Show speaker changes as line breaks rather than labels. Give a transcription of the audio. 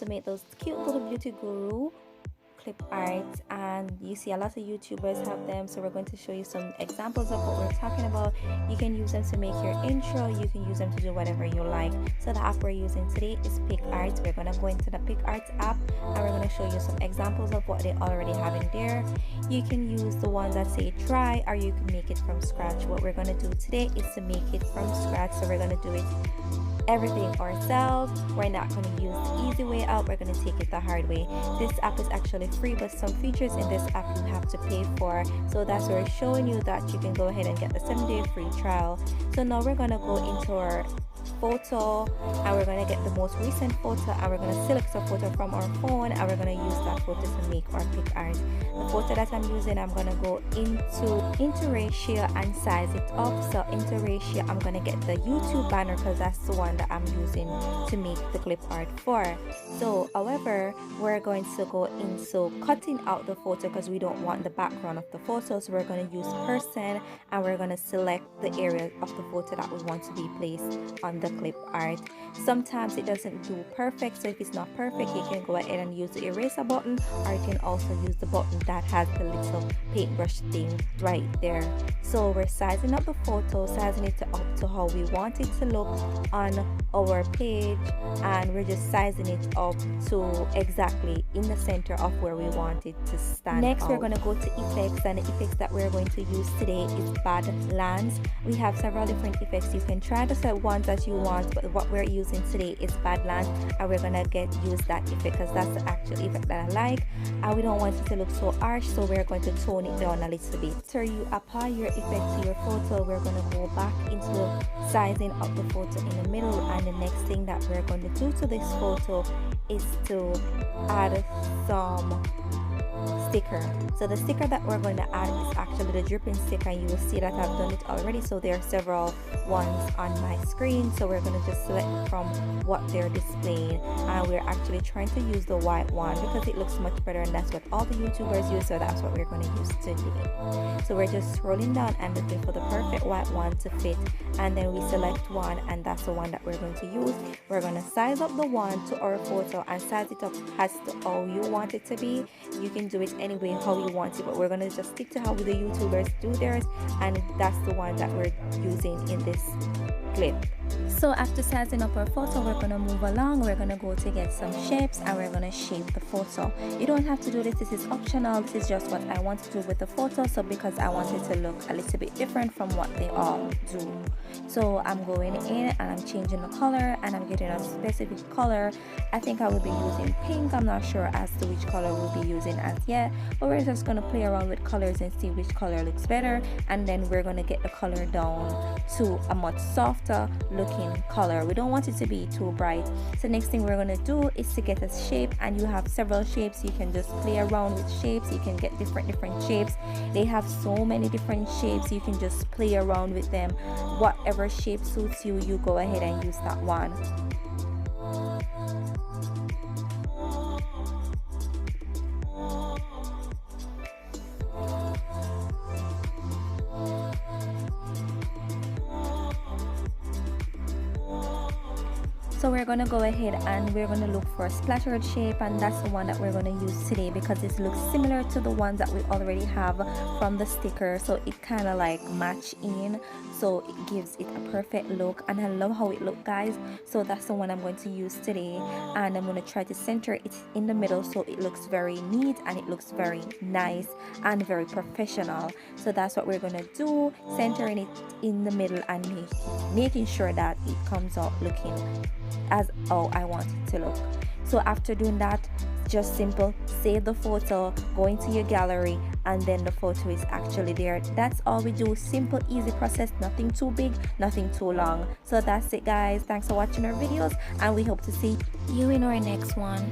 to make those cute little beauty guru clip art, and you see a lot of YouTubers have them, so we're going to show you some examples of what we're talking about. You can use them to make your intro, you can use them to do whatever you like. So the app we're using today is PICSART. We're going to go into the PICSART app and we're going to show you some examples of what they already have in there. You can use the ones that say try, or you can make it from scratch. What we're going to do today is to make it from scratch, so we're going to do it everything ourselves. We're not going to use the easy way out, we're going to take it the hard way. This app is actually free, but some features in this app you have to pay for, so that's where we're showing you that you can go ahead and get the 7-day free trial. So now we're going to go into our photo and we're going to get the most recent photo, and we're going to select a photo from our phone, and we're going to use that photo to make our PICSART. The photo that I'm using, I'm going to go into ratio and size it up. So into ratio, I'm going to get the YouTube banner because that's the one that I'm using to make the clip art for. So however, we're going to go into cutting out the photo because we don't want the background of the photo, so we're going to use person, and we're going to select the area of the photo that we want to be placed on the clip art. Sometimes it doesn't do perfect, so if it's not perfect, you can go ahead and use the eraser button, or you can also use the button that has the little paintbrush thing right there. So we're sizing up the photo, sizing it up to how we want it to look on our page, and we're just sizing it up to exactly in the center of where we want it to stand. Next, we're going to go to effects, and the effects that we're going to use today is Badlands. We have several different effects. You can try the ones that you want, but what we're using today is Badlands, and we're gonna use that effect because that's the actual effect that I like, and we don't want it to look so harsh, so we're going to tone it down a little bit. After you apply your effect to your photo, we're going to go back into sizing up the photo in the middle, and the next thing that we're going to do to this photo is to add some sticker. So the sticker that we're going to add is actually the dripping sticker, and you will see that I've done it already. So there are several ones on my screen, so we're going to just select from what they're displaying, and we're actually trying to use the white one because it looks much better, and that's what all the YouTubers use, so that's what we're going to use today. So we're just scrolling down and looking for the perfect white one to fit, and then we select one, and that's the one that we're going to use. We're going to size up the one to our photo and size it up as to how you want it to be. You can do it anyway how you want it, but we're going to just stick to how the YouTubers do theirs, and that's the one that we're using in this clip. So after sizing up our photo, we're going to move along. We're going to go to get some shapes, and we're going to shape the photo. You don't have to do this is optional. This is just what I want to do with the photo, so because I want it to look a little bit different from what they all do. So I'm going in and I'm changing the color, and I'm getting a specific color. I think I will be using pink. I'm not sure as to which color we'll be using as yet, but we're just going to play around with colors and see which color looks better, and then we're going to get the color down to a much softer looking color. We don't want it to be too bright. So next thing we're going to do is to get a shape, and you have several shapes. You can just play around with shapes. You can get different shapes. They have so many different shapes. You can just play around with them. Whatever shape suits you, you go ahead and use that one. So we're going to go ahead and we're going to look for a splattered shape, and that's the one that we're going to use today because it looks similar to the ones that we already have from the sticker, so it kind of like match in, so it gives it a perfect look, and I love how it looks, guys. So that's the one I'm going to use today, and I'm going to try to center it in the middle so it looks very neat and it looks very nice and very professional. So that's what we're going to do, centering it in the middle and making sure that it comes out looking as how I want it to look. So after doing that, just simple, save the photo, go into your gallery, and then the photo is actually there. That's all we do. Simple, easy process, nothing too big, nothing too long. So that's it, guys. Thanks for watching our videos, and we hope to see you in our next one.